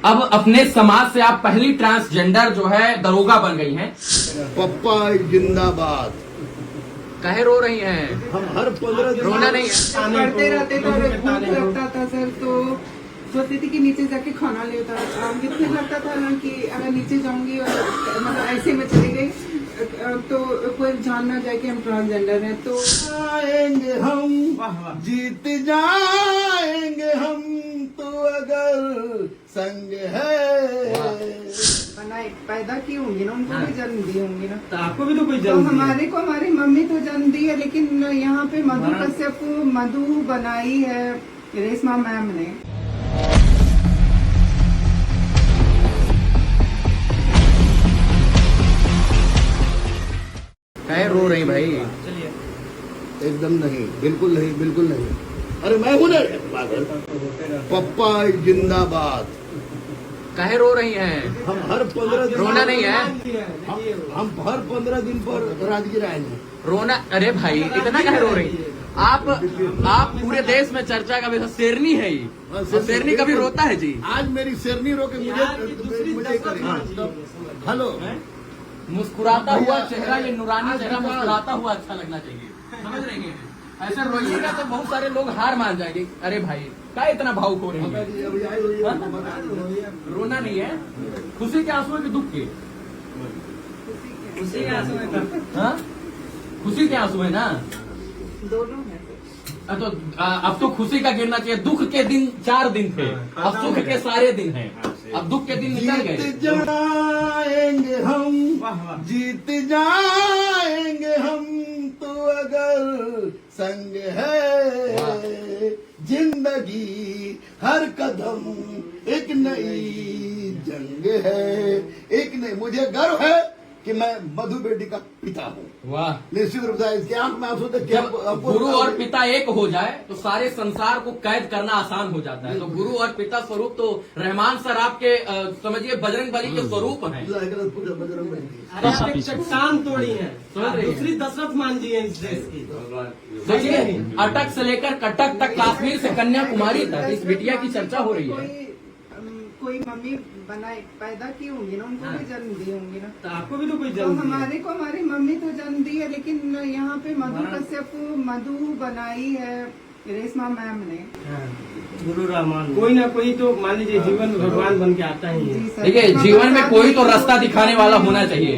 अब अपने समाज से आप पहली ट्रांसजेंडर जो है दरोगा बन गई हैं। पप्पा जिंदाबाद। कहे रो रही हैं? हम हर 15 दिन रोना नहीं है। पढ़ते रहते तो भूख लगता था सर, तो सोचती थी कि नीचे जाके खाना लेता। फिर लगता था ना कि अगर नीचे जाऊंगी और मतलब ऐसे में चली गई तो कोई जान ना जाए कि हम ट्रांसजेंडर हैं। तो आएंगे हम, जीत जाएंगे हम, तो अगर संग है। बनाए पैदा की होंगी ना, उनको भी जन्म दी होंगी ना। तो आपको भी तो कोई तो जन्म दिया। हमारे को हमारी मम्मी तो जन्म दी है, लेकिन यहाँ पे मधु कश्यप को मधु बनाई है रेशमा मैम ने। कहे रो रही भाई? एकदम नहीं, बिल्कुल नहीं, बिल्कुल नहीं। अरे मैं हूं ना पागल। पप्पा जिंदाबाद। कहे रो रही हैं? हम हर 15 दिन रोना नहीं है। हम हर 15 दिन पर राजगीर आएंगे। रोना? अरे भाई इतना कहे रो रही? आप पूरे देश में चर्चा का विषय शेरनी है ही। और शेरनी कभी रोता है जी? आज मेरी शेरनी रोके मुझे करेगी। हेलो, मुस्कुराता हुआ चेहरा, ये नूरानी चेहरा मुस्कुराता हुआ अच्छा लगना चाहिए, समझ रही हैं? ऐसा रोइएगा तो बहुत सारे लोग हार मान जाएंगे। अरे भाई क्या इतना भावुक हो रही है? रोना नहीं है? खुशी के आंसू है कि दुख के? खुशी के आंसू है। हाँ? खुशी के आंसू है ना? दोनों है। तो अब तो खुशी का गिरना चाहिए। दुख के दिन 4 दिन थे, अब सुख के सारे दिन हैं। अब दुख के दिन निकल गए। जीत जाएंगे हम, जीत जाएंगे हम, तो अगर संग है। जिंदगी हर कदम एक नई जंग है। एक नई, मुझे गर्व है कि मैं मधु बेटी का पिता हूँ। वाह! निश्चित रूप से इसके आंख में आंसू देख के जब गुरु और पिता एक हो जाए तो सारे संसार को कैद करना आसान हो जाता है। तो गुरु और पिता स्वरूप तो रहमान सर आपके समझिए बजरंग बली के स्वरूप हैं। बजरंग बली। अरे आप एक चट्टान तोड़ी है, समझ रही है? दूसरी दशरथ मान जी है इस देश की। देखिए, अटक से लेकर कटक तक, कश्मीर से कन्याकुमारी तक इस बिटिया की चर्चा हो रही है। कोई मम्मी बनाए पैदा की होंगी ना, उनको भी जन्म दी होंगी ना। तो आपको भी तो कोई तो जन्म दिया। हमारे को हमारी मम्मी तो जन्म दी है, लेकिन यहाँ पे मधु कश्यप को मधु बनाई है रेशमा मैम ने। गुरु रहमान, कोई ना कोई तो मान लीजिए जीवन में भगवान बन के आता ही है। जी सर। देखिए, जीवन में कोई तो रास्ता दिखाने वाला होना चाहिए।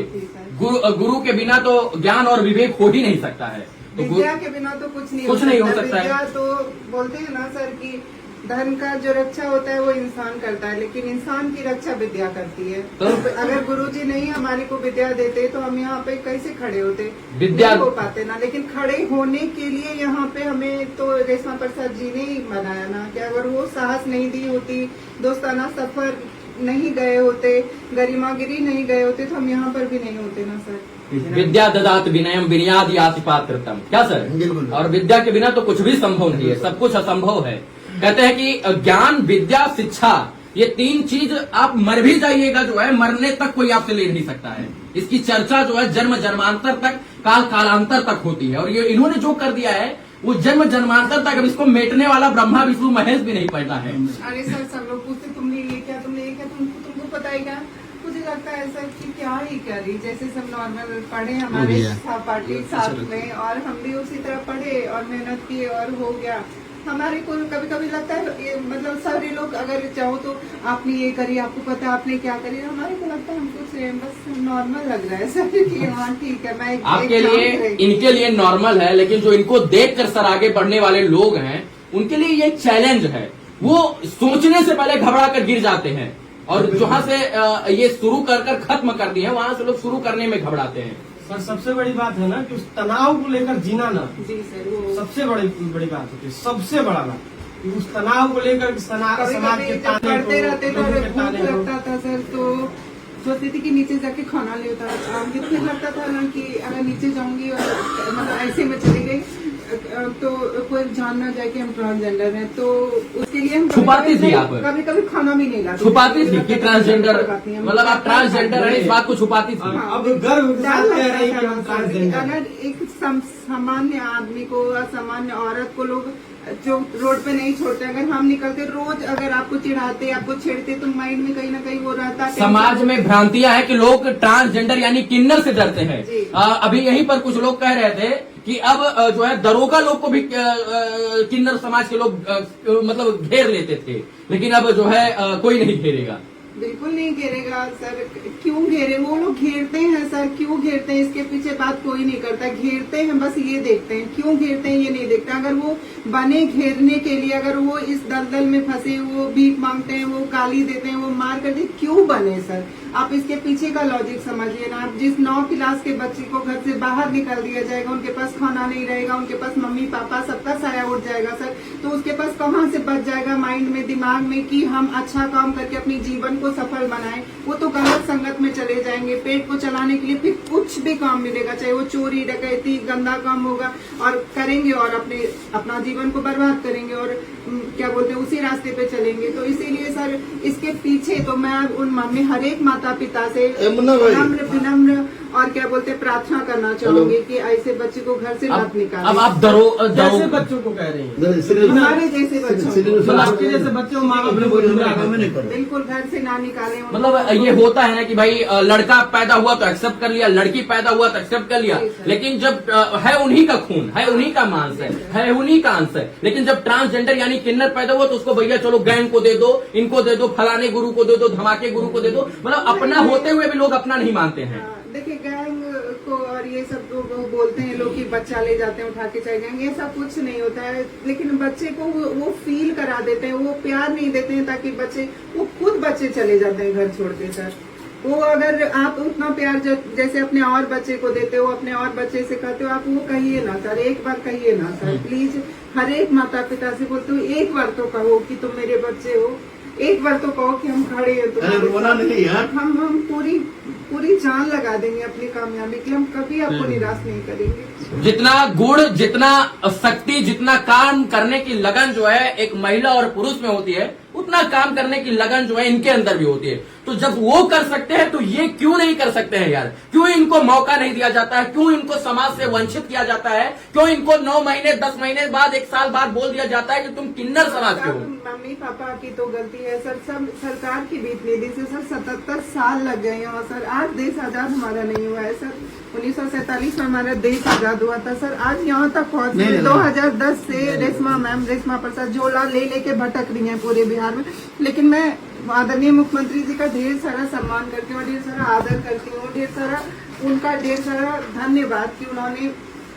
गुरु के बिना तो ज्ञान और विवेक हो ही नहीं सकता है। तो विद्या के बिना तो कुछ नहीं हो सकता है। विद्या तो बोलते हैं ना सर कि धर्म का जो रक्षा होता है वो इंसान करता है, लेकिन इंसान की रक्षा विद्या करती है। तो अगर गुरुजी नहीं हमारे को विद्या देते तो हम यहाँ पे कैसे खड़े होते? विद्या नहीं हो पाते ना। लेकिन खड़े होने के लिए यहाँ पे हमें तो रेशमा प्रसाद जी ने ही बनाया ना, कि अगर वो साहस नहीं दी होती, दोस्ताना सफर नहीं गए होते, गरिमागिरी नहीं गए होते, तो हम यहाँ पर भी नहीं होते ना सर। विद्या ददात विनयम विनयाद याति पात्रतम। क्या सर? और विद्या के बिना तो कुछ भी संभव नहीं है, सब कुछ असंभव है। कहते हैं कि ज्ञान, विद्या, शिक्षा, ये 3 चीज आप मर भी जाइएगा जो है, मरने तक कोई आपसे ले नहीं सकता है। इसकी चर्चा जो है जन्म जन्मांतर तक, काल कालांतर तक होती है। और ये इन्होंने जो कर दिया है वो जन्म जन्मांतर तक, अब इसको मेटने वाला ब्रह्मा विष्णु महेश भी नहीं पड़ता है। अरे सर, सब लोग पूछते तुमने ये क्या, तुमने ये क्या, तुमको पता है क्या? मुझे लगता है सर कि क्या ही करी, जैसे सब नॉर्मल पढ़े हमारे पार्टी साथ में, और हम भी उसी तरह पढ़े और मेहनत की और हो गया। हमारे को कभी कभी लगता है ये, मतलब सारे लोग अगर चाहो तो आपने ये करी, आपको पता है आपने क्या करी, हमारे को लगता है हम कुछ बस नॉर्मल लग रहा है सर कि हाँ ठीक है। मैं आपके लिए, इनके लिए नॉर्मल है, लेकिन जो इनको देखकर सर आगे बढ़ने वाले लोग हैं उनके लिए ये चैलेंज है। वो सोचने से पहले घबरा कर गिर जाते हैं, और जहाँ से ये शुरू कर खत्म कर दिए हैं वहां से लोग शुरू करने में घबराते हैं। सर सबसे बड़ी बात है ना कि उस तनाव को लेकर जीना ना, जी सर, वो सबसे बड़ी बात होती है। सबसे बड़ा बात कि उस तनाव को लेकर समाज के ताने को, पढ़ते रहते तो लोगों के भूख ताने को। लगता था सर, तो सोचती थी कि नीचे जाके खाना लेता। फिर लगता था ना कि अगर नीचे जाऊंगी और मतलब ऐसे में चली गई तो कोई जान ना जाए कि हम ट्रांसजेंडर हैं। तो उसके इसीलिए हम छुपाती थी आप? कभी कभी खाना भी नहीं लाते, छुपाती थी कि ट्रांसजेंडर, मतलब आप ट्रांसजेंडर है इस बात को छुपाती थी? अब गर्व के साथ कह रहे हैं कि हम ट्रांसजेंडर हैं। अगर एक सामान्य आदमी को या सामान्य औरत को लोग जो रोड पे नहीं छोड़ते, अगर हम निकलते रोज अगर आपको चिढ़ाते, आपको छेड़ते, तो माइंड में कहीं ना कहीं वो रहता है। समाज में भ्रांतियां हैं कि लोग ट्रांसजेंडर यानी किन्नर से डरते हैं। जी। अभी यहीं पर कुछ लोग कह रहे थे कि अब जो है दरोगा लोग को भी किन्नर समाज के लोग मतलब घेर लेते थे, लेकिन अब जो है कोई नहीं घेरेगा। बिल्कुल नहीं घेरेगा सर, क्यों घेरे? वो लोग घेरते हैं सर, क्यों घेरते हैं इसके पीछे बात कोई नहीं करता। घेरते हैं बस ये देखते हैं, क्यों घेरते हैं ये नहीं देखते। अगर वो बने घेरने के लिए, अगर वो इस दलदल में फंसे, वो भीख मांगते हैं, वो गाली देते हैं, वो मार करते, क्यों बने सर? आप इसके पीछे का लॉजिक समझिए ना। आप जिस 9 क्लास के बच्चे को घर से बाहर निकाल दिया जाएगा, उनके पास खाना नहीं रहेगा, उनके पास मम्मी पापा सबका साया उठ जाएगा सर, तो उसके पास कहाँ से बच जाएगा माइंड में, दिमाग में कि हम अच्छा काम करके अपने जीवन को सफल बनाएं? वो तो गलत संगत में चले जाएंगे। पेट को चलाने के लिए फिर कुछ भी काम मिलेगा, चाहे वो चोरी डकैती गंदा काम होगा, और करेंगे और अपना जीवन को बर्बाद करेंगे और क्या बोलते हैं उसी रास्ते पे चलेंगे। तो इसीलिए सर इसके पीछे तो मैं उन मम्मी हर एक माता पिता से विनम्र और क्या बोलते हैं प्रार्थना करना चाहूंगी कि ऐसे बच्चे को घर से मत निकालें। अब आप जैसे बच्चों को कह रही हैं, हमारे जैसे बच्चों आपके जैसे बच्चे को माँ बाप ने बिल्कुल घर से ना निकालें। मतलब ये होता है ना कि भाई लड़का पैदा हुआ तो एक्सेप्ट कर लिया, लड़की पैदा हुआ तो एक्सेप्ट कर लिया, लेकिन जब है उन्हीं का खून है, उन्हीं का मांस है उन्हीं का अंश है, लेकिन जब ट्रांसजेंडर यानी किन्नर पैदा हुआ तो उसको भैया चलो गैंग को दे दो, इनको दे दो, फलाने गुरु को दे दो, धमाके गुरु को दे दो। मतलब अपना होते हुए भी लोग अपना नहीं मानते हैं। देखिए गैंग को और ये सब लोग बोलते हैं लोग कि बच्चा ले जाते हैं उठा के चले जाएंगे, ये सब कुछ नहीं होता है। लेकिन बच्चे को वो फील करा देते हैं, वो प्यार नहीं देते हैं ताकि वो खुद बच्चे चले जाते हैं घर छोड़ के सर। वो अगर आप उतना प्यार जैसे अपने और बच्चे को देते हो, अपने और बच्चे से कहते हो, आप वो कहिए ना सर, एक बार कहिए ना सर प्लीज। हर एक माता पिता से बोलते हो एक बार तो कहो कि तुम मेरे बच्चे हो, एक बार तो कहो कि हम खड़े हैं तुम्हारे नहीं यार, हम पूरी जान लगा देंगे अपनी कामयाबी के लिए, हम कभी आपको निराश नहीं करेंगे। जितना गुण, जितना शक्ति, जितना काम करने की लगन जो है एक महिला और पुरुष में होती है, उतना काम करने की लगन जो है इनके अंदर भी होती है। तो जब वो कर सकते हैं तो ये क्यों नहीं कर सकते हैं यार? क्यों इनको मौका नहीं दिया जाता है? क्यों इनको समाज से वंचित किया जाता है? क्यों इनको 9 महीने 10 महीने बाद 1 साल बाद बोल दिया जाता है कि तुम किन्नर समाज के हो? मम्मी पापा की तो गलती है सर, सब सरकार की भी इतनी दिन से सर 77 साल लग गए हैं। और सर आज देश आजाद हमारा नहीं हुआ है सर, 1947 में हमारा देश आजाद हुआ था सर। आज यहाँ तक पहुँचे 2010 से रेशमा प्रसाद झोला लेके भटक रही है पूरे बिहार में। लेकिन मैं आदरणीय मुख्यमंत्री जी का ढेर सारा सम्मान करती हूँ, ढेर सारा आदर करती हूँ, उनका ढेर सारा धन्यवाद कि उन्होंने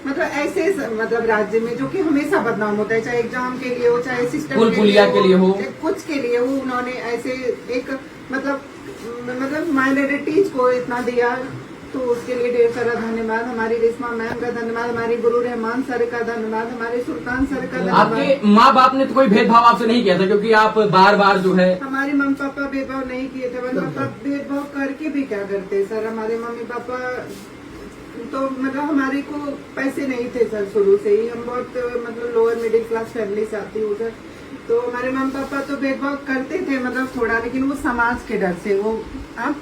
मतलब ऐसे मतलब राज्य में जो कि हमेशा बदनाम होता है, चाहे एग्जाम के लिए हो, चाहे सिस्टम के लिए हो, कुछ के लिए हो, उन्होंने ऐसे एक मतलब माइनॉरिटीज को इतना दिया, तो उसके लिए ढेर सारा धन्यवाद। हमारी रेशमा मैम का धन्यवाद, हमारी गुरु रहमान सर का धन्यवाद, हमारे सुल्तान सर का धन्यवाद। आपके माँ बाप ने तो कोई भेदभाव आपसे नहीं किया था, क्योंकि आप बार बार जो है हमारे मम्मी पापा भेदभाव नहीं किए थे। मम्मी पापा भेदभाव करके भी क्या करते सर? हमारे मम्मी पापा तो मतलब हमारे को पैसे नहीं थे सर शुरू से ही, हम बहुत मतलब लोअर मिडिल क्लास फैमिली से आती हूँ सर। तो हमारे मम्मी पापा तो भेदभाव करते थे मतलब थोड़ा, लेकिन वो समाज के डर से, वो आप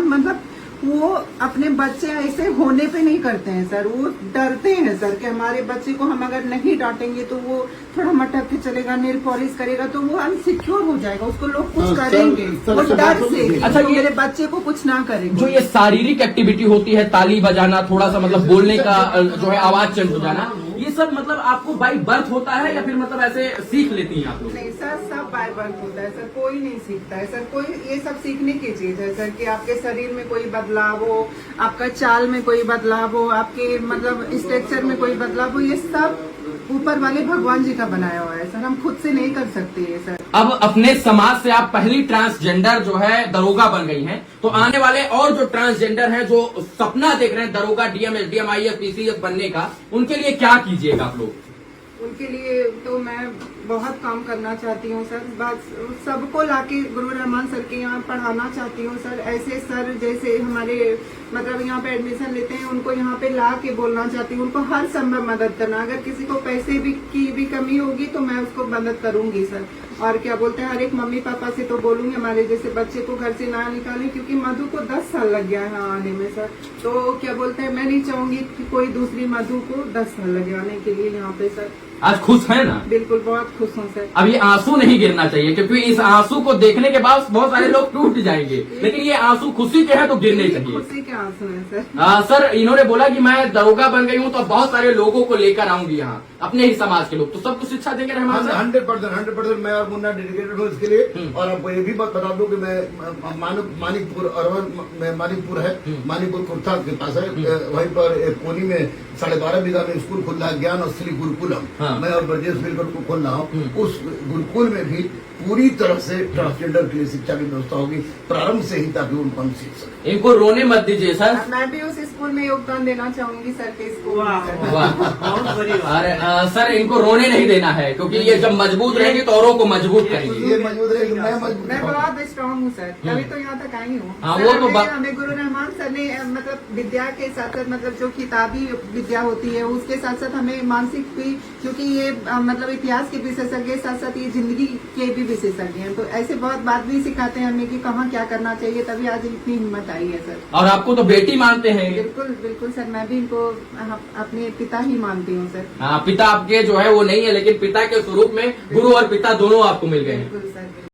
मतलब वो अपने बच्चे ऐसे होने पे नहीं करते हैं सर, वो डरते हैं सर कि हमारे बच्चे को हम अगर नहीं डांटेंगे तो वो थोड़ा मटक के चलेगा, नेल पॉलिश करेगा तो वो अनसिक्योर हो जाएगा, उसको लोग कुछ करेंगे वो डर से। अच्छा, ये मेरे बच्चे को कुछ ना करेंगे। जो ये शारीरिक एक्टिविटी होती है, ताली बजाना, थोड़ा सा मतलब बोलने का जो है आवाज चेंज हो जाना, ये सब मतलब आपको बाय बर्थ होता है या फिर मतलब ऐसे सीख लेती हैं आप लोग? नहीं सर, सब बाय बर्थ होता है सर, कोई नहीं सीखता है सर, कोई ये सब सीखने की चीज है सर कि आपके शरीर में कोई बदलाव हो, आपका चाल में कोई बदलाव हो, आपके मतलब स्ट्रक्चर में कोई बदलाव हो, ये सब ऊपर वाले भगवान जी का बनाया हुआ है सर, हम खुद से नहीं कर सकते ये सर। अब अपने समाज से आप पहली ट्रांसजेंडर जो है दरोगा बन गई हैं, तो आने वाले और जो ट्रांसजेंडर हैं जो सपना देख रहे हैं दरोगा, डीएम, एसडीएम, आईएएस, पीसीएस बनने का, उनके लिए क्या कीजिएगा आप लोग? उनके लिए तो मैं बहुत काम करना चाहती हूँ सर। बस सबको लाके गुरु रहमान सर के यहाँ पढ़ाना चाहती हूँ सर। ऐसे सर जैसे हमारे मतलब यहाँ पे एडमिशन लेते हैं उनको यहाँ पे ला के बोलना चाहती हूँ, उनको हर संभव मदद करना। अगर किसी को पैसे की भी कमी होगी तो मैं उसको मदद करूंगी सर। और क्या बोलते हैं, हर एक मम्मी पापा से तो बोलूंगी हमारे जैसे बच्चे को घर से ना निकालें, क्योंकि मधु को 10 साल लग गया है यहाँ आने में सर। तो क्या बोलते हैं, मैं नहीं चाहूंगी कि कोई दूसरी मधु को 10 साल लगे आने के लिए यहाँ पे सर। आज खुश है ना? बिल्कुल, बहुत खुश हूँ सर। अब ये आंसू नहीं गिरना चाहिए, क्योंकि इस आंसू को देखने के बाद बहुत सारे लोग टूट जाएंगे, लेकिन ये आंसू खुशी के हैं तो गिरने चाहिए। खुशी के आंसू हैं सर। सर इन्होंने बोला कि मैं दरोगा बन गई हूँ तो बहुत सारे लोगों को लेकर आऊंगी यहाँ, अपने ही समाज के लोग, तो सबको शिक्षा देंगे रहमान सर? 100% मैं और मुन्ना डेडिकेटेड हूँ इसके लिए। और आपको ये भी बात बता दूं कि मैं मानिकपुर अर्बन में मानिकपुर है, मानिकपुर कुर्था के पास है, वहीं पर एक कोनी में 12.5 बीघा में स्कूल खुल रहा है, ज्ञान असली गुरुकुलम। हाँ। मैं और ब्रजेश मिलकर को खोल रहा हूँ। उस गुरुकुल में भी पूरी तरह से ट्रांसजेंडर के लिए शिक्षा की व्यवस्था होगी प्रारंभ से ही, ताकि उनको हम सीख सकें। इनको रोने मत दीजिए सर। मैं भी उस स्कूल में योगदान देना चाहूंगी सर के स्कूल में। वाह, बहुत बड़ी बात। अरे सर इनको रोने नहीं देना है, क्योंकि ये जब मजबूत रहेंगे तो औरों को मजबूत करेंगे। ये मजबूत रहेगी, मैं मजबूत मैं हूँ। बहुत स्ट्रांग हूँ सर, तभी तो यहाँ तक आई हूँ। हाँ, सर, वो तो हमें गुरु रहमान सर ने मतलब विद्या के साथ साथ मतलब जो किताबी विद्या होती है उसके साथ साथ हमें मानसिक भी, क्योंकि ये मतलब इतिहास के विशेषज्ञ साथ साथ ये जिंदगी के भी विशेषज्ञ हैं, तो ऐसे बहुत बात भी सिखाते हैं हमें कि कहाँ क्या करना चाहिए, तभी आज इतनी हिम्मत आई है सर। और आपको तो बेटी मानते हैं। बिल्कुल बिल्कुल सर, मैं भी इनको अपने पिता ही मानती हूँ सर। हाँ, पिता आपके जो है वो नहीं है, लेकिन पिता के स्वरूप में गुरु और पिता दोनों आपको मिल गए हैं। बिल्कुल सर।